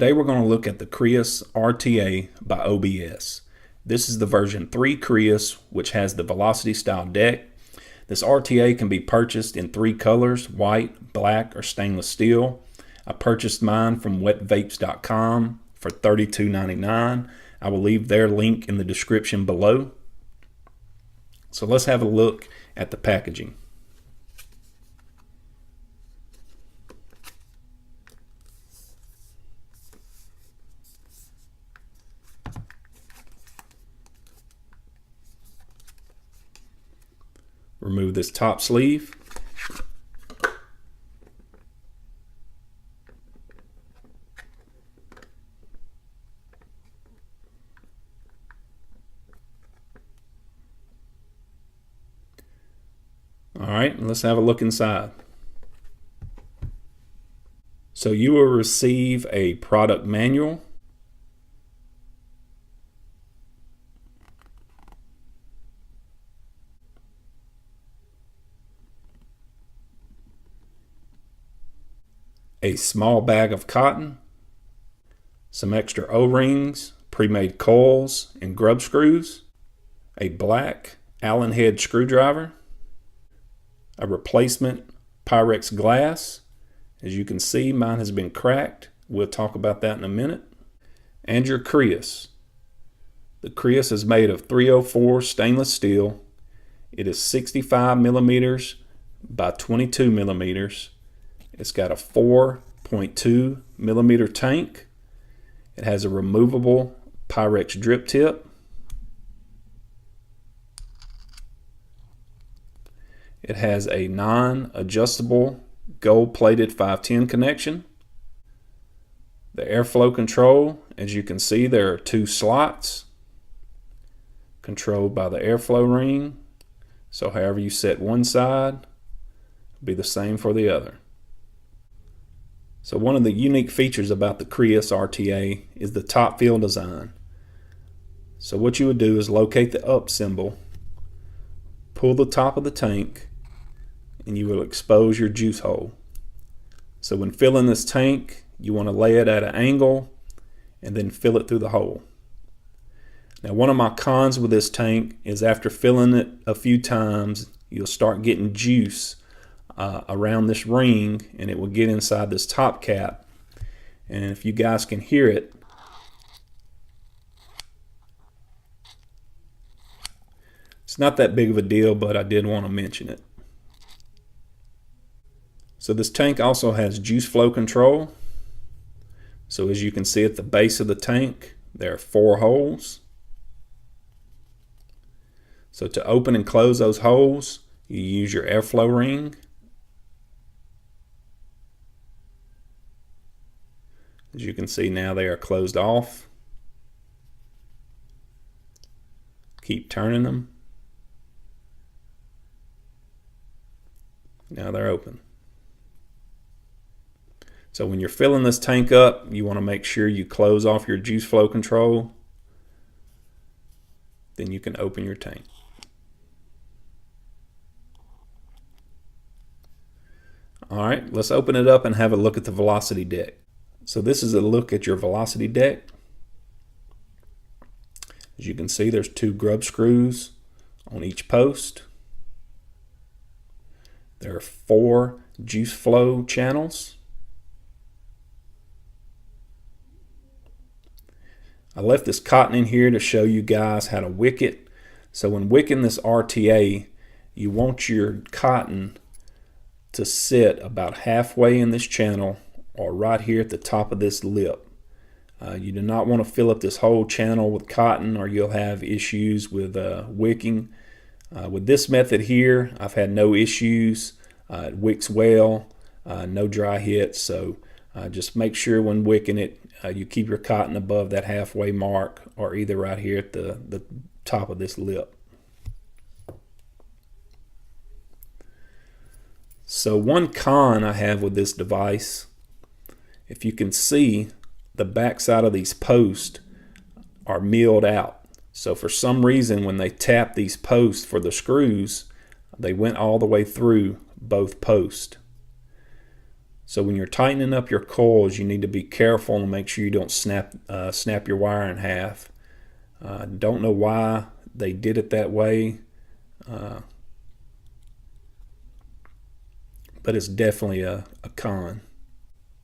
Today we're going to look at the Crius RTA by OBS. This is the version 3 Crius, which has the Velocity style deck. This RTA can be purchased in 3 colors: white, black, or stainless steel. I purchased mine from wetvapes.com for $32.99. I will leave their link in the description below. So let's have a look at the packaging. Remove this top sleeve. All right, let's have a look inside. So you will receive a product manual, a small bag of cotton, some extra O-rings, pre-made coils and grub screws, a black Allen head screwdriver, a replacement Pyrex glass. As you can see, mine has been cracked. We'll talk about that in a minute. And your Crius. The Crius is made of 304 stainless steel. It is 65 millimeters by 22 millimeters. It's got a 4.2 millimeter tank. It has a removable Pyrex drip tip. It has a non-adjustable gold-plated 510 connection. The airflow control, as you can see, there are 2 slots controlled by the airflow ring. So however you set one side, it'll be the same for the other. So one of the unique features about the Crius RTA is the top fill design. So what you would do is locate the up symbol, pull the top of the tank, and you will expose your juice hole. So when filling this tank, you want to lay it at an angle and then fill it through the hole. Now, one of my cons with this tank is after filling it a few times, you'll start getting juice around this ring, and it will get inside this top cap. And if you guys can hear it, it's not that big of a deal, but I did want to mention it. So this tank also has juice flow control. So as you can see at the base of the tank, there are 4 holes. So to open and close those holes, you use your airflow ring. As you can see now, they are closed off. Keep turning them. Now they're open. So when you're filling this tank up, you want to make sure you close off your juice flow control. Then you can open your tank. All right, let's open it up and have a look at the Velocity deck. So this is a look at your Velocity deck. As you can see, there's 2 grub screws on each post. There are 4 juice flow channels. I left this cotton in here to show you guys how to wick it. So when wicking this RTA, you want your cotton to sit about halfway in this channel or right here at the top of this lip. You do not want to fill up this whole channel with cotton, or you'll have issues with wicking. With this method here, I've had no issues. It wicks well, no dry hits. So just make sure when wicking it, you keep your cotton above that halfway mark, or either right here at the top of this lip. So one con I have with this device, if you can see, the back side of these posts are milled out. So for some reason, when they tap these posts for the screws, they went all the way through both posts. So when you're tightening up your coils, you need to be careful and make sure you don't snap your wire in half. Don't know why they did it that way, but it's definitely a con.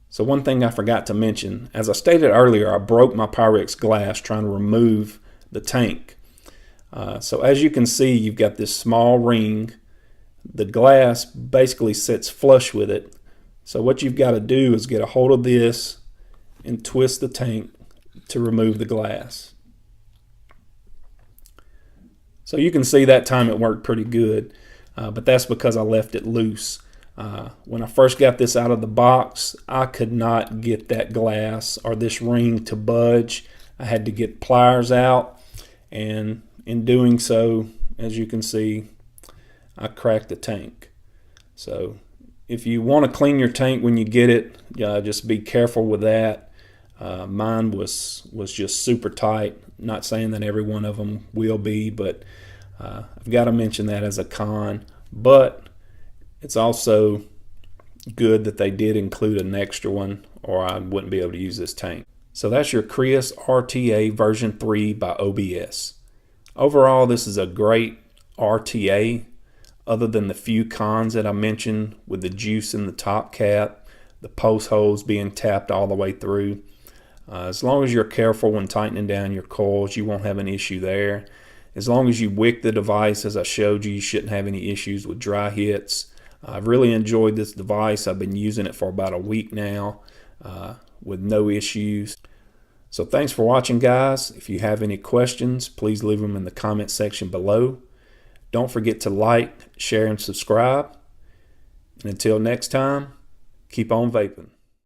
So one thing I forgot to mention, as I stated earlier, I broke my Pyrex glass trying to remove the tank. So as you can see, you've got this small ring. The glass basically sits flush with it. So what you've got to do is get a hold of this and twist the tank to remove the glass. So you can see that time it worked pretty good, but that's because I left it loose. When I first got this out of the box, I could not get that glass or this ring to budge. I had to get pliers out, and in doing so, as you can see, I cracked the tank. So if you want to clean your tank when you get it, just be careful with that. Mine was just super tight. Not saying that every one of them will be, but I've got to mention that as a con. But it's also good that they did include an extra one, or I wouldn't be able to use this tank. So that's your Crius RTA version 3 by OBS. Overall, this is a great RTA, other than the few cons that I mentioned with the juice in the top cap, the post holes being tapped all the way through. As long as you're careful when tightening down your coils, you won't have an issue there. As long as you wick the device, as I showed you, you shouldn't have any issues with dry hits. I've really enjoyed this device. I've been using it for about a week now with no issues. So thanks for watching, guys. If you have any questions, please leave them in the comment section below. Don't forget to like, share, and subscribe. And until next time, keep on vaping.